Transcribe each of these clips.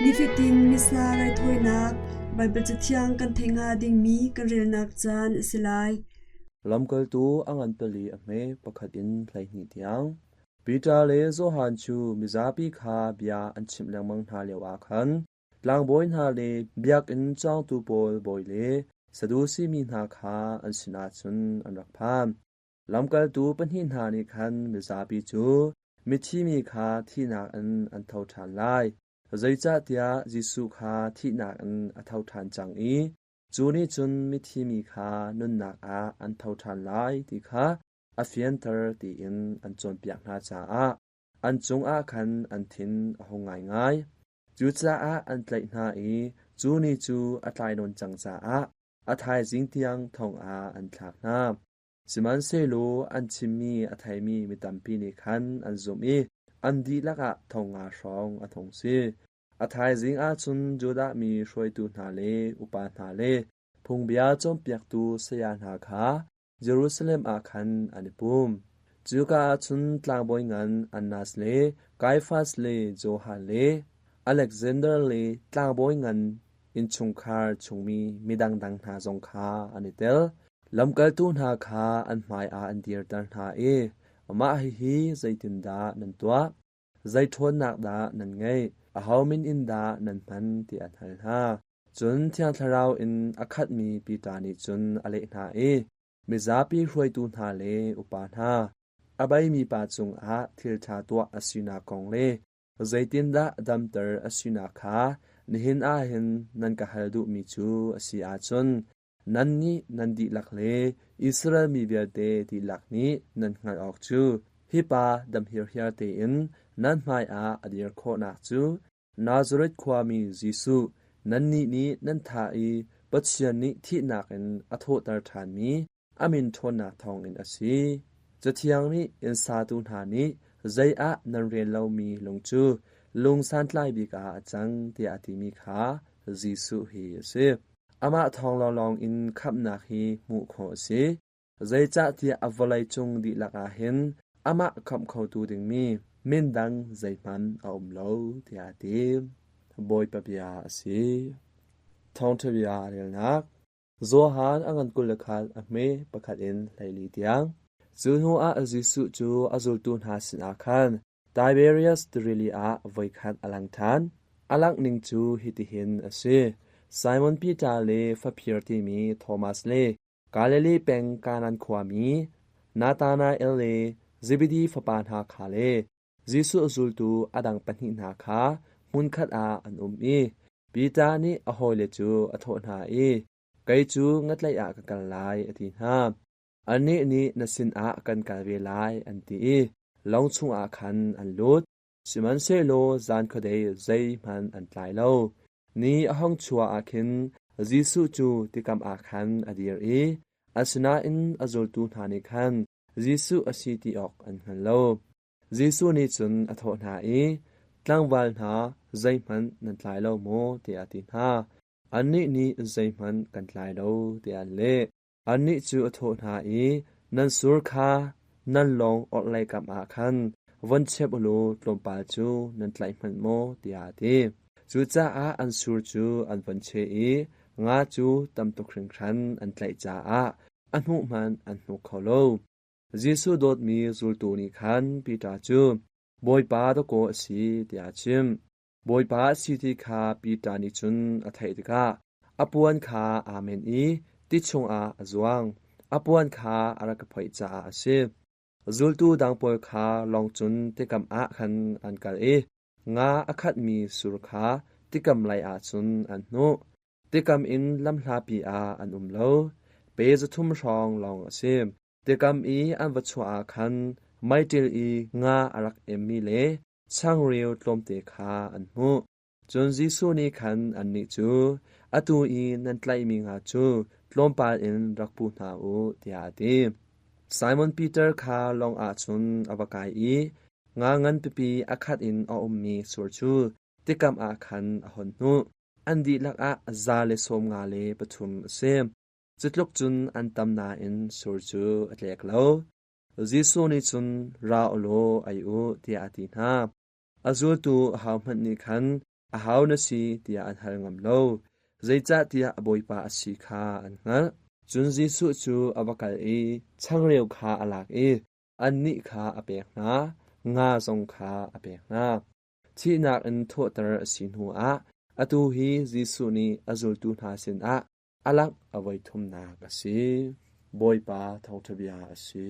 ni fitin misa rai thoinak Bible chithiang kan thenga ding mi kan relnak chan silai lamkal tu angan pali ame pakhat in thlai ni tiang Peter le Zohan chu mizapi kha bia an chim langmang na lewa khan tlang boin ha le biak in chang tu pol boy le sadusi mi na kha an sina chun an rak pham lamkal tu panhi na ni khan mizapi chu mithi mi kha thi na an thau than lai zaicha tia jisu kha thi na an athau than chang iจูนี่จุนมิทีมีคานุนนักอันเท่าทันไลที่คาอาเฟียนเตอร์ที่อินอันจนเปียกนาจาอันจงคันอันทินหงง่ายจูจ้าอันไกลนาอีจูนี่จูอัตไลนนจังจาอัทายจิงเตียงทองอันทากนาสิมันเซโลอันชิมีอัทายมีมิตัมปีนิคันอันซุมีอันดีลักทองชองทงซีอาทายจิงจุนจูดามีช่วยตูนาเลอุปานาเลพงเบียจอมเปียกตูเสียนาคาเยรูซาเล็มคันอันปุมจูกาจุนตลางบอยงันอันนาสเลไกฟาสเลโจฮาเลอเล็กซานเดอร์เลตลางบอยงันอินชุงคาร์ชุงมีมิดังดังนาจงคาอันนี้เตลลำกัลตูนาคาอันหมายอันเดียร์ดันนามาฮีใจตินดานันตัวใจทวนนักดานันไงอาหามินอินดานันพันที่อันหันฮาจุนเทียงทาราวอินอคัดมีปีตานิจุนอเลนามิซาปีรวยตูนาเลอุปานาอบายมีปาจุงทิลชาตัวอสุนากองเลใจตินดาดัมเตอร์อสุนาคานิหินหินนันกะฮัลดุมิจูอสีอาจุนนันนี้นันดีลักเลอิสราเอลมีเบียเตดีลักนี้นันงานออกจูฮิปาดัมเฮียร์เฮียเตอินนันไม่อดีร์โคนักจูนาซาเรตความมีจิสุนันนี้นันทายปัจเจียนนี้ที่นักอินอัทโธตรฐานมีอามินทนนักทองอินอสีจะเที่ยงนี้อินซาตูนหานี้ใจนันเรียนเรามีลงจูลุงสันไลบิกาจังที่อติมีขาจิสุฮีเสอามาทองลองอินขับนักฮีมุโคสีใจจะที่อวลัยจงดีลักอาเห็นอามาคำเขาตูดึงมีมินดังใจมันอมโลที่อติบอยปะเบียสีทองเทียเรียนนักโซฮานอังันกุลคัลอเมประคัดอินไลลีเตียงจูนัวจิสุจูอาซุลตุนฮาสินอาคันTiberius the really voi khat alang than alang ning chu hitihin ase Simon Peter le Faphir ti mi Thomas le Galilee peng kanan khwami Nathanael le Zebedee fapan ha khale Jisu azul tu adang panhi na kha mun khat an mi Peter ni a hoile chu athon ha kai chu ngatlai ka kal lai ati ha ani ni nasin kan kal ve lai anti long chungคันอันลุดสิมันเซโลจานคเดยใจมันอันตายโลนี้ห้องชัวคินจิสุจูติกรรมคันอดียอัสนาอินอจุลตูนานิคันจิสุอสิติออกอันหันโลจิสุนิจุนอโทนาตั้งวันหาใจมันนันตายโลโมเตียติหาอันนี้ใจมันกันตายโลเตียเลอันนี้จูอโทนานันสุรคานั่นลองออกไล่กับคันวันเชบลูลมปาจูนั่นไลมันโมตีอาตีจูจ้าอันสูรจูอันวันเชงาจูตำตุครึงครันอันไลจ้าอันหูมันอันหูเขาโลจิสุโดดมีจูตูนิคันปีตาจูบอยปาตโกสีตีอาชิมบอยปาสิติคาปีตานิจุนอัทัยติกาอปวนคาอาเมนติชงจวงอปวนคาอรักภัยจ้าเชจูลตูดังปอยคาลองจุนติกำคันอันกัลงาอคัดมีสุรคาติกำไลจุนอันโนติกำอินลำลาปีอันโลเปจทุ่มรองลองเซมติกำอันวัชวาคันไม่ติลงาอรักมีเลช่างเรียวลมเตคาอันโมจนจิสุนีคันอันนี้จูอตูนันไลมีงาจูลมปาอินรักปูนาเตียดีSimon Peter kha long chun awakai nga ngan pipi akhat in mi surchu tikam khan hon nu andi lak zale som nga le pathum sem chitlok chun antam na in surchu atlek lo jisu ni chun ra olo ai ti ati na azul tu hawman ni khan อาหาวนาสีเตียอันหัลงำโลใจจ้าเตียบอยปาอสีคาอันงะจุนจิสุจูอวกัลช่างเรียวคาอลากอันนี้คาอเปกนางาทรงคาอเปกนาที่นักอันโทตรสินหัวอตูฮีจิสุนีอจุลตูนาสินอลักอวัยทุมนากสีบอยปาทองทบียาสี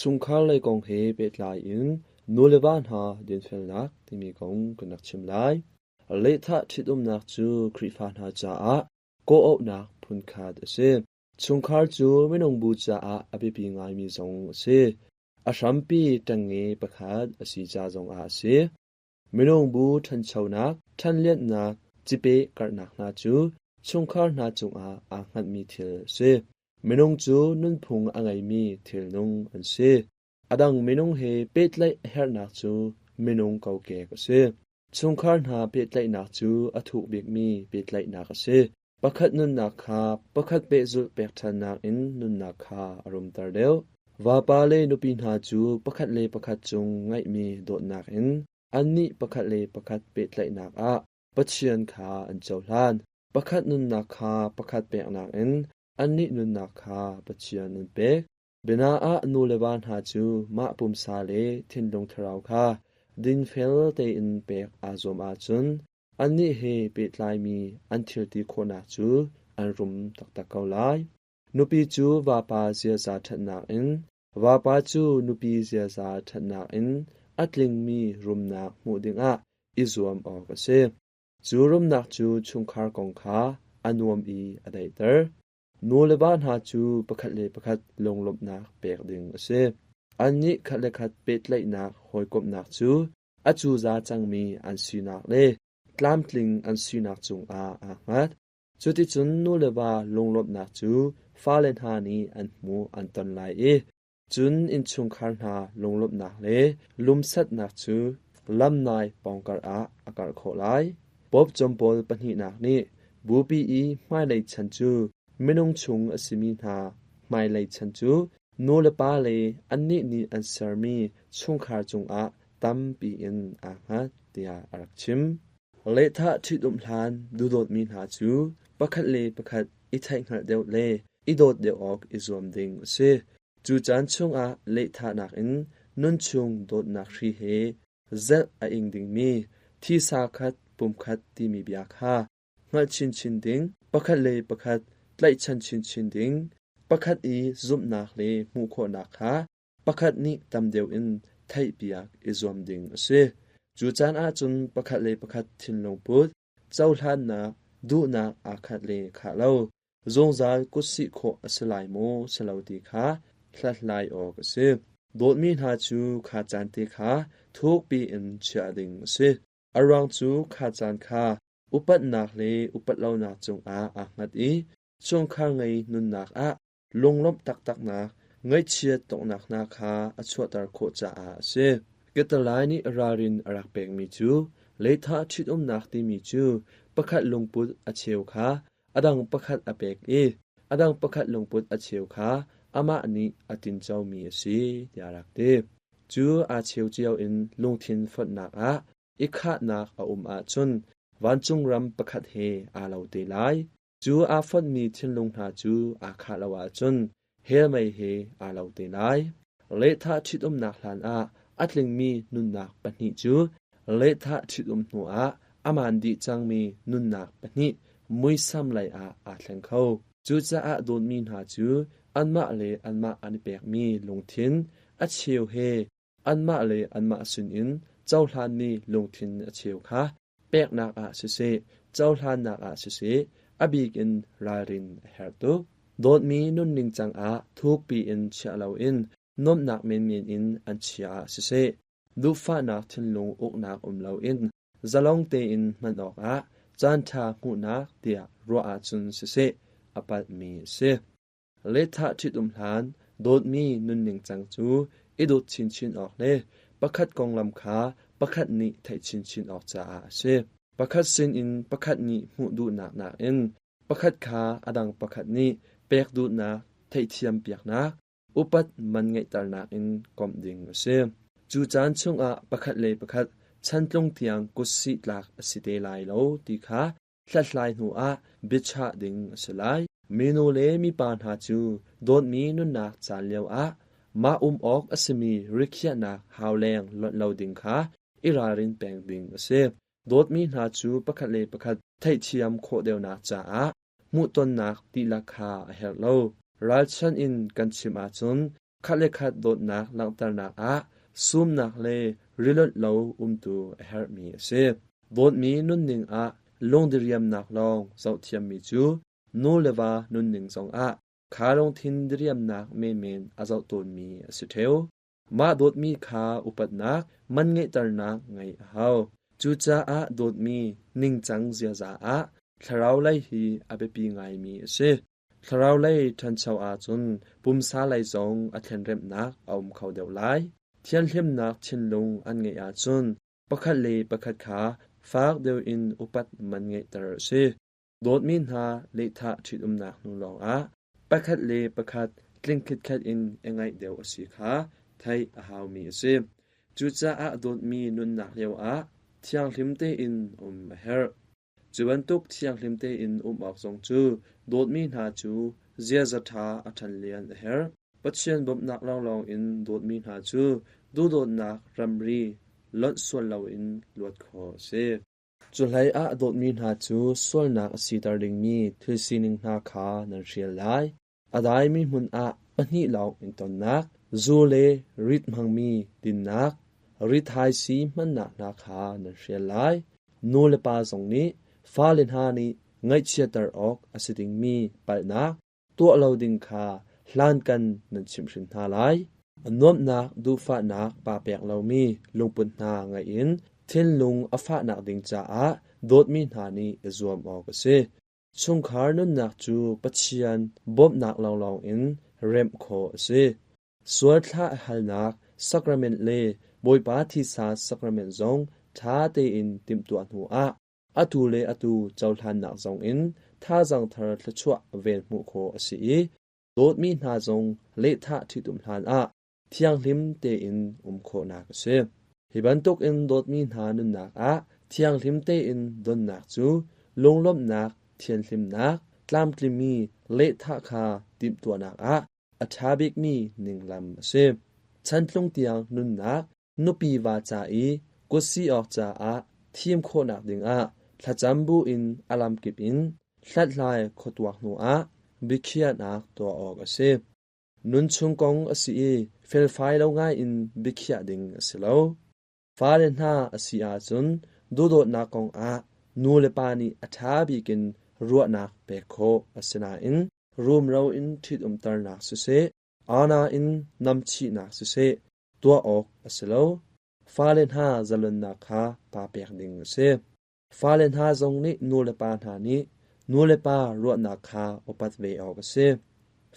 สุงคาเลยกองเฮเปตลายอินนูเลบานหาเดินเฟลนักที่มีกองกันนักชิมไลเลทัดทิดนักจูคริฟานหาจ้าโกอนักพุนคาดเซสุงคาจูไม่นงบูจ้าอภิปีงายมีทรงเซอาชัมปีตังเงประคาดอสีจ้าทรงอาเซไม่นงบูทันเชานักทันเลียนนักจิเปกัดนักนาจูสุงคานาจงอางัดมีเทลเซไม่นงจูนุนพุงอ่างไอมีเทลนงอันเซอดังไม่นงเฮเป็ดไลเฮร์นักจูไม่นงเกาเกกเซสงครามหาเป็ดไลนักจูอถูเบกมีเป็ดไลนักเซประคัดนุนนักคาประคัดเปจุเปกทันนักอินนุนนักคาอารมณ์ตรเดียววาปาเลนุปินหาจูประคัดเลประคัดจงไงมีโดดนักอินอันนี้ประคัดเลประคัดเป็ดไลนักปัจเจียนคาอันเจ้าลานประคัดนุนนักคาประคัดเปกนักอินอันนี้นุนนักคาปัจเจียนนุนเปกเบนานูเลบานหาจูมาปุมซาเลทินลงทราวคาดินเฟลเตอินเปกอาซอมอาจุนอันนี้เฮเปิดลายมีอันทิลตีโคนาจูอันรุมตักตะเกาไลนุปีจูวาปาเซียซาทันนักอินวาปาจูนุปีเซียซาทันนักอินอัตลิงมีรุมนักมูดิงอิซวมออกเซจูรุมนักจูชุงคาร์กองคาอันวมอไดเตอร์นูเลบานหาจูประคัดเลประคัดลงลบนักเปกดิงเซอันนี้คัดเลคัดเป็ดไลนักหอยกบนักจูอจูซาจังมีอันสีนักเลกลามทลิงอันสีนักจงงัดจุดที่จุนนูเลบาลงลบนักจูฟ้าเลนหานีอันมูอันตนไลจุนอินชุงคาร์นาลงลบนักเลลุมสัดนักจูลำนายปองการอากาศโคไลปอบจอมปอลปนินักนี้บูปีไม่เลยฉันจูไม่นงชงอสิมีนาไม่เลยฉันจูนูเลปาเลอันนี้นี่อันเซอร์มีชงคาจงตัมปีอินงัดเตียอารักชิมเลทะทิดุมลานดูโดดมีนาจูประคัดเลประคัดอิไทงัดเดียวเลอิโดดเดียวออกอิซวมดิงเซจูจันชงเลทะนักอินนุนชงโดดนักรีเฮเซลอิงดิงมีที่สาคัดปุ่มคัดที่มีบิยาคางัดชินดิงประคัดเลประคัดไลชันชินดิงประคัดซุมนักเลมูโคนักคาประคัดนี้ตำเดียวอินไทยบิยากอิซวมดิงเซจูจานจุนประคัดเลประคัดทินลงพุดเจ้าท่านนาดูนาอาคัดเลขาเลาจงจากุศิโคสลายโมสลาวดีขาพลัดลายออกเซโดดมีนาจูขาจานเตขาทุกปีอินเชียดิงเซอรังจูขาจานขาอุปัตนักเลอุปัตเลานักจงงัดช่วงข้างไงนุนนักลงลบตักนักไงเชียตกนักนาคาอชวตาโคจาเซเกตลายนี้รารินอรักเปกมีจูเลทาชิดนักที่มีจูประคัดลงปุดอเชียวขาอดังประคัดอเปกอดังประคัดลงปุดอเชียวขาอามาอันนี้อตินเจ้ามีสียารักเดจูอาเชียวเจียวอินลงทินฟดนักอิกขานักจุนวันจุงรำประคัดเฮอาเลาเตไลจูอาฟดมีทินลงหาจูอาคาลาวาจุนเฮไม่เฮอาเลาเตไลเลทาชิดนักหลานอัตลิงมีนุนนักปนิจูเลทาชิดหัวอามันดีจังมีนุนนักปนิมุยซ้ำไลอาทลงเขาจูจะโดนมีหาจูอันมาเลอันมาอันเปกมีลงทินอัเชียวเฮอันมาเลอันมาสุนอินเจ้าหลานมีลงทินอัเชียวค่ะเปกนักเสเจ้าหลานนักเสอบีกินรารินเฮร์ตุโดดมีนุนนิงจังทุกปีอินเชลาวอินนมนักเมียนอินอันเชียเสดูฟ้านักทินลงอกนักลาวอินจะลองเตอินมันออกจันทาหูนักเตียรัวจุนเสอปัดมีเสเลทะชิดหลานโดดมีนุนนิงจังจูอิดุดชินออกเลประคัดกองลำขา ประคัดนี้ไทยชินออกจากอาเซประคัดเซนอินประคัดนี้หูดูหนักอินประคัดขาอดังประคัดนี้เปียกดูนักไทยเทียมเปียกนักอุปัตมันไงตานักอินกอมดิ่งเซจูจานชงประคัดเลยประคัดฉันตรงเตียงกุศิหลักสิเดลายโลตีขาหลัดลายหัวบิชาดิ่งสลายเมนูเลมีปานหาจูโดนมีนุนนักจานเลียวมาออกอสมีริกยานักฮาวแรงลดเลาดิ่งขาอิรารินแปงดิ่งเซโดดมีหาจูประคัดเลยประคัดไทยเทียมโคเดวนักจ้ามุตนนักตีราคาเฮลโลรัลชันอินกันชิมาจุนคัดเลคัดโดดนักลังตานักซุมนักเลริลดเลาตูเฮร์มีเซโดดมีนุนนิงลงเดียมนักลองเจ้าเทียมมีจูนูเลวานุนนิงสองขาลงทินเดียมนักเมเมนอาเจ้าตนมีสุเทวมาโดดมีขาอุปัตนักมันไงตานักไงเฮาจูจ้าโดดมีนิงจังเสียจาทราวไลฮีอเบปีไงมีเซทราวไลทันชาวจุนปุ่มซาไลจงอัทเลนเรมนักเอาเขาเดียวไลเทียนเลียมนักชินลงอันไงจุนประคัดเลประคัดขาฝากเดียวอินอุปัตมันไงตระเซโดดมีหาเลทะชิดนักนุลองประคัดเลประคัดกลิ้งคิดคัดอินเองไงเดียวสิขาไทยหาวมีเซจูจ้าโดดมีนุนนักเลียวเทียงลิมเตอินเฮร์จวนตุกเทียงลิมเตอินออกทรงจูโดดมีหาจูเจียจัทาอัทันเลียนเฮร์ปัจเจียนบบนักลองอินโดดมีหาจูดูโดดนักรัมรีลดส่วนเราอินลวดคอเซจุลัยโดดมีหาจูส่วนนักสีตาริงมีทุสินิงนาคานันเชียไลได้มีมุนปนิเหล่าอินตอนนักจูเลริดมังมีดินนักริทายสีมันนักนาคานันเชียไลนูเลปาสงนี้ฟ้าเลนหานี้ไงเชียตร์ออกอสิดิงมีไปนักตัวเราดิงคาลานกันนันชิมชินหาไลนวมนักดูฟ้านักปาเปียกเรามีลงปุ่นนาไงอินเทนลุงอฟ้านักดิงจ้าโดดมีหานี้จวมออกเสชงคาร์นุนนักจูปัจเจียนบบนักลองอินเรมโคเสสวดท่าฮัลนักสักราเมนเลบอยปาทิสาสักราเมนซงท้าเตอินติมตัวหัวอตูเลอตูเจ้าทันนักซงอินท่าจังทาร์ทชัวเวนมุโคอสีโดดมีนาซงเลท่าที่ตุมทันเทียงลิมเตอินโคนักเสฮิบันตุกอินโดดมีนานุนนักเทียงลิมเตอินดนนักจูลงลบนักเทียนลิมนักกลามกลิมีเลท่าคาติมตัวนักอัฐาบิกมีนิงลำเสฉันลงเตียงนุนนักนุปีวาจากุสีออกจาทีมโคนักดิงถ้าจำบูอินอลัมกิบอินสัดลายขดวักนัวบิเคียนักตัวออกเสนุนชงกงอสีเฟลไฟเราง่ายอินบิเคียดิงสิโลฟ้าเลนหาอสีจุนดูโดดนักกงนูเลปานีอัฐาบิกินรัวนักเปโคอสนาอินรูมเราอินทิดตร์นักสุเสอานาอินนำชีนักสุเสตัวออกสิโลฟ้าเลนหาจลนนักฮาปาเปียกดิงเสฟ้าเลนหาจงนี้นูเลปาหานี้นูเลปารัวนักฮาอปัตเวออกเส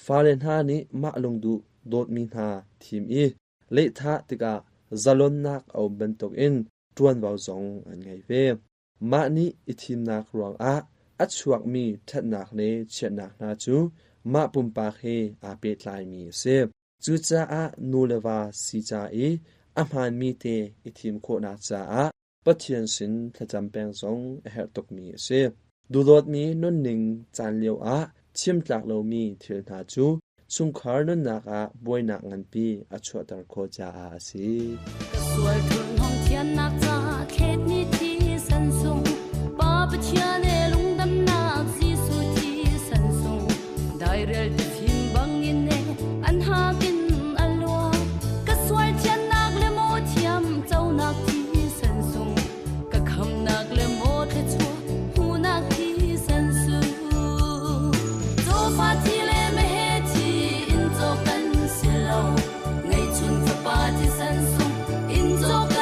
ฟ้าเลนหานี้มาลงดูโดดมีหาทีมเลท่าติกาจลนนักเอาเบนตกอินจวนวาวจงอันไงเวมานี้อิทีมนักรวงอัดชวกมีทัดนักเนเชนักนาจูมาปุ่มปากเฮอาเปตลายมีเสจูจ้านูเลวาสีจ้าอาหารมีเตอิทีมโคนาจ้าปัจเจียนสินทจำแปงสงเฮตกมีเสดูโดดมีนุ่นหนึ่งจานเลียวชิมจากเรามีเทียนหาจูสุงคาร์นุนนักบวยนักงันปีอัชวตรโคจาสีสวยถึงห้องเทียนนักจ้าเขตนี้ที่สันสุงป้าปะเชียเนลุงดำนักสีสุที่สันสุงได้เรียลทิมบังยินเนอันหากินอัลวัวก็สวยเทียนนักเลโมเทียมเจ้านักที่สันสุงก็คำนักเลโมเทชัวหูนักที่สันสุงโจฟาที่เลเมเฮทีอินโจกันสิโลไงชุนสปาที่สันสุงอินโจกัน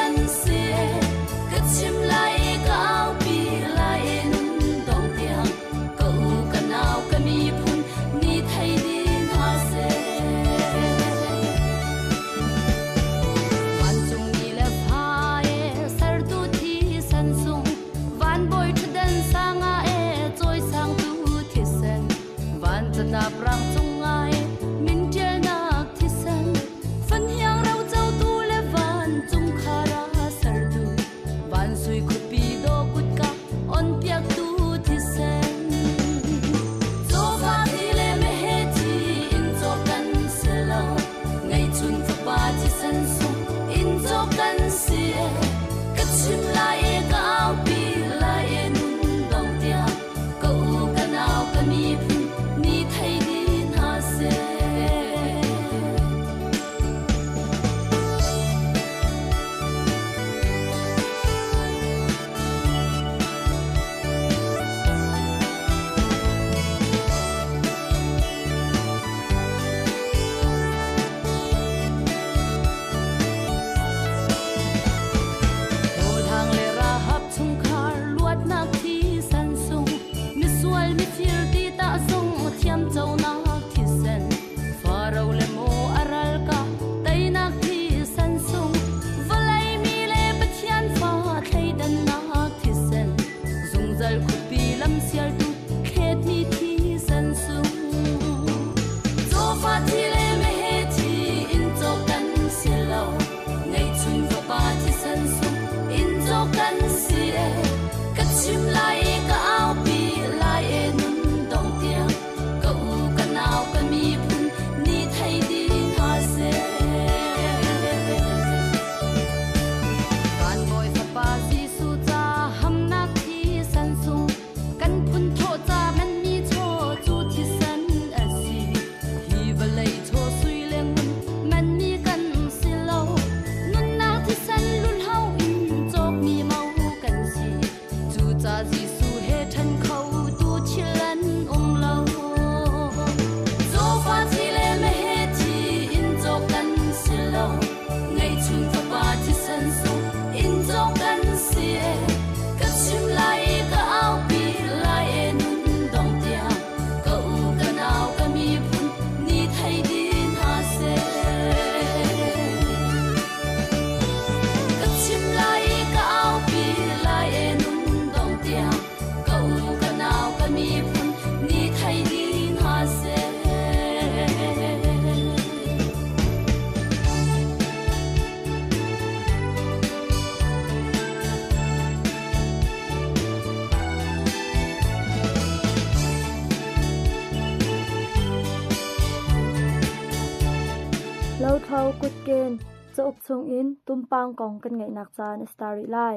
lo thau kut ken cho up chung in tumpang kong kan ngai nak chan starry lai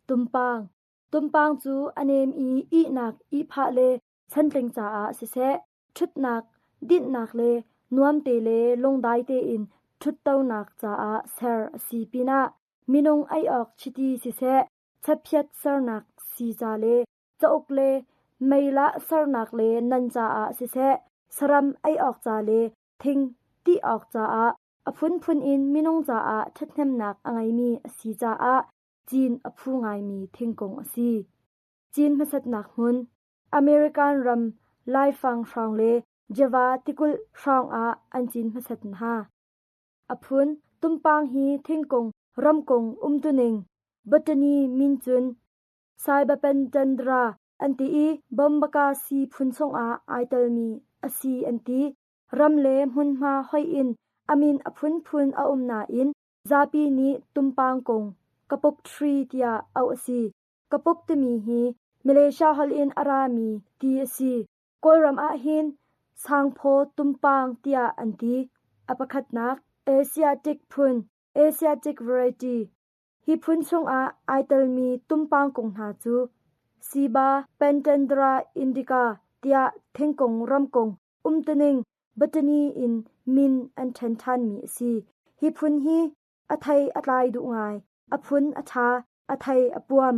tumpang chu anem i nak i pha le chantleng cha a se se thut nak din nak le nuam te le long dai te in thut tau nak cha a ser si pina minong ai ok chiti se se chapyat sar nak si cha le chok le meila sar nak le nan cha a se se saram ai ok cha le thing ti ok cha a aphun in minong cha a thatnem nak angai mi si cha a chin aphu ngai mi thingkong asi chin masat nak hun american ram lai fang frang le java tikul frang a an chin masat ha aphun tumpang hi thingkong ramkong umtuning botany minchun saiba pentandra anti i bombaka si phunchong a aital mi asi anti ramle munma hoi in amin aphun a umna in zapi ni tumpang kong kapok 3 tia au asi kapok temi hi malaysia hol in arami ti asi koram a hin sangpho tumpang tia anti apakhat nak asiatic variety hi phun chung a aital mi tumpang kong na chu siba pentandra indica tia thengkong ramkong umtuning botany in min an than mi si hi phun hi athai atlai du ngai aphun atha athai apuam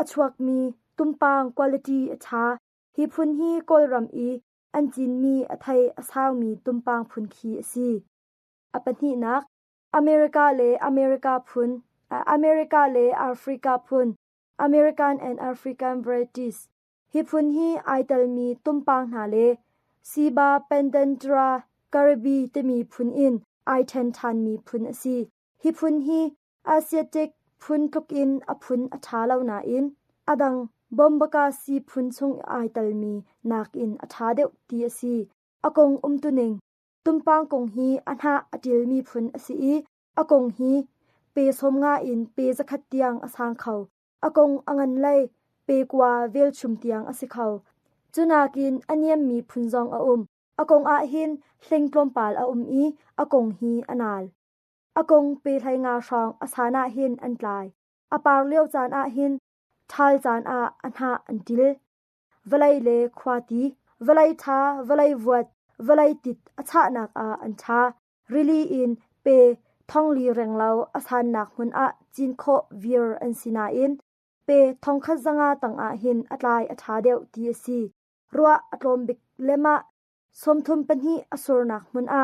achuak mi tumpang quality atha hi phun hi kolram i anjin mi athai asaw mi tumpang phun khi si apani nak america phun america le africa phun american and african varieties hi phun hi aital mi tumpang na le siba pendandra karabi temi phun in ai than mi phun asi hi phun hi asiatic phun tuk in aphun atha launa in adang bombaka si phun chung aital mi nak in atha deuh ti asi akong umtuning tumpang kong hi anha atil mi phun asi akong hi pe somnga in pe zakhat tiang asang khau akong angan lai pe kwa vel chum tiang asikhau chunakin aniam mi phunjong a akong a hin thlengtlom pal a i akong hi anal akong pe thlai nga rang asana hin antlai apar leo chan a hin thal chan a anha antil valai le khwati valai tha valai wat valai tit acha nak a ancha really in pe thongli renglau asan nak hun a chin kho vir an sina in pe thongkha zanga tang a hin atlai atha deuh ti si ruwa atlom bik lema somthum panhi asur nak mun a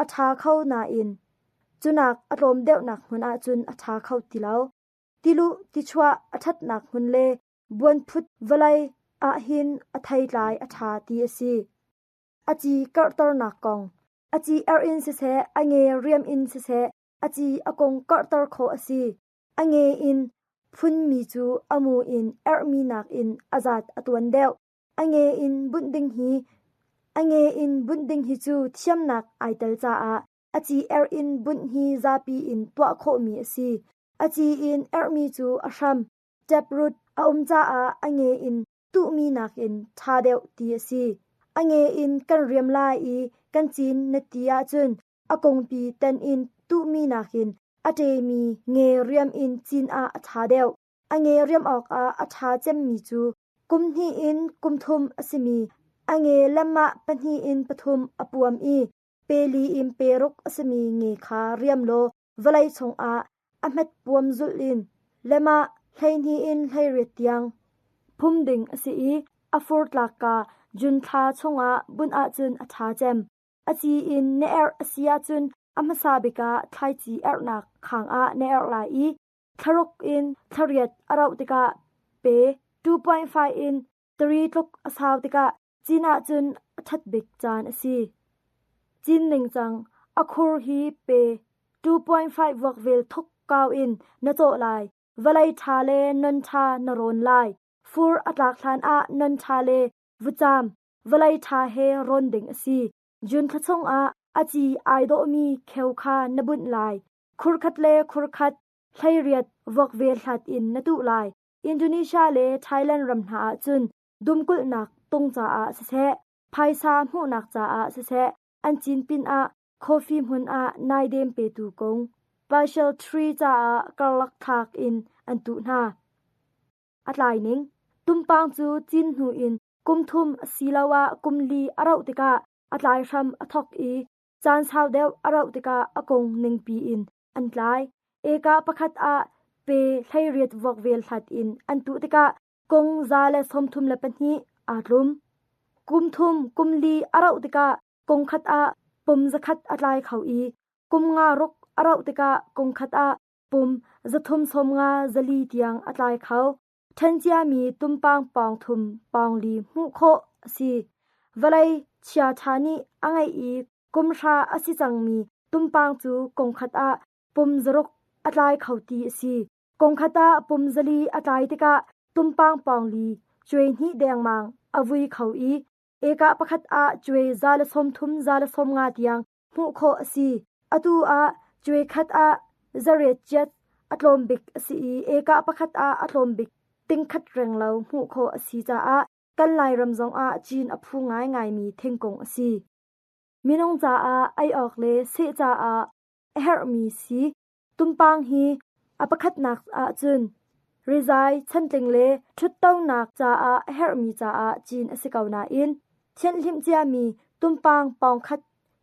atha khau na in chunak atlom deuh nak mun a chun atha khau tilau tilu tichwa athat nak mun le buan phut valai a hin athai lai atha ti si achi kartar nak kong achi in se ange riam in se achi akong kartar kho asi ange in phun mi chu amu in mi nak in azat atwan deuh ange in bunding hi chu thiam nak aital cha a achi in bun hi zapi in twa kho mi asi achi in mi chu asham taproot cha a ange in tu mi nak in tha deuh ti si ange in kan riam lai I kan chin na tia chun akong pi ten in tu mi nak in ate mi nge riam in chin a tha deuh ange riam ok a tha chem mi chu kum hi in kum thum asimi ange lamma panhi in pathum apuam I peli in peruk asimi nge kha riam lo valai chong a amet puam zulin lema hlain hi in hlairet tiang phum ding asi I afford laka jun tha chonga bun a chun a tha chem achi in ne er asia chun amasa beka thlai chi er nak khang a ne er la I tharuk in thariat arau tika pe 2.5 in 3 tluk asaw tika china chun that bik chan asi chin ning chang akhur hi pe 2.5 wak vel thuk kaw in na to lai valai tha le non tha na ron lai fur atlak thlan a non tha le vucham valai tha he ron ding asi jun thachong a achi aido mi kheu kha nabun lai khurkhat le khurkhat thairiat wak vel hlat in na tu lai Indonesia le Thailand ram ha chun dumkul nak tong cha a se phaisa mu nak cha a se an chin pin a coffee mun a nai dem pe tu kong partial 3 cha a karlak thak in an tu na atlai ning tumpang chu chin hu in kumthum silawa kumli arau tika atlai ram athok I chan sau deu arau tika akong ning pi in an tlai eka pakhat a pe thairiat wak vel hlat in an tu tika kong za le somthum le panhi atlum kumthum kumli arau tika kong khat a pum zakhat atlai khau I kum nga rok arau tika kong khat a pum zathum som nga zali tiang atlai khau thanjia mi tumpang pang thum pang li mu kho si valai chia thani angai I kumsha asi changmi tumpang chu kong khat a pum zarok atlai khauti si kong khata pum zali atlai tika tumpang pang li chwe hi deng mang avui khau I eka pakhat a chwe zal som thum zal som nga tiang mu kho asi atu a chwe khat a zare chet atlom bik asi eka pakhat a atlom bik ting khat reng lo mu kho asi cha a kan lai ram zong a chin a phu ngai ngai mi thengkong asi minong cha a ai ok le se cha a her mi si tumpang hi apakhat nak a chun rizai chanting le thutau nak cha a her mi cha a chin asikauna in chen lim chia mi tumpang pang khat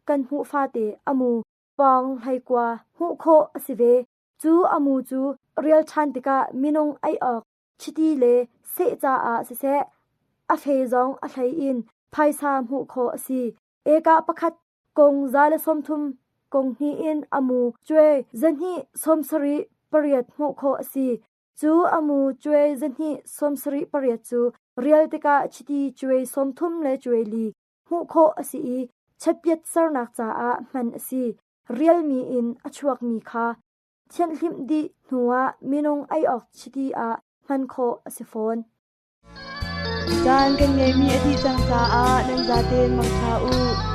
kan hu fa te amu pang hai kwa hu kho asive chu amu chu real chantika minong ai ok chiti le se cha a se a fe zong a thai in phaisa hu kho asi eka pakhat kong zale somthum kong hi in amu chwe zanhi somsari pariat hu kho asi chu amu chwe zanhi somsari pariat chu real tika chiti chwe somthum le chwe li hu kho asi chapyat sarnak cha a man asi real mi in achuak mi kha chen hlim di nuwa minong ai ok chiti a man kho asifon dan kan nge mi ati chang cha a nan za ten mang tha u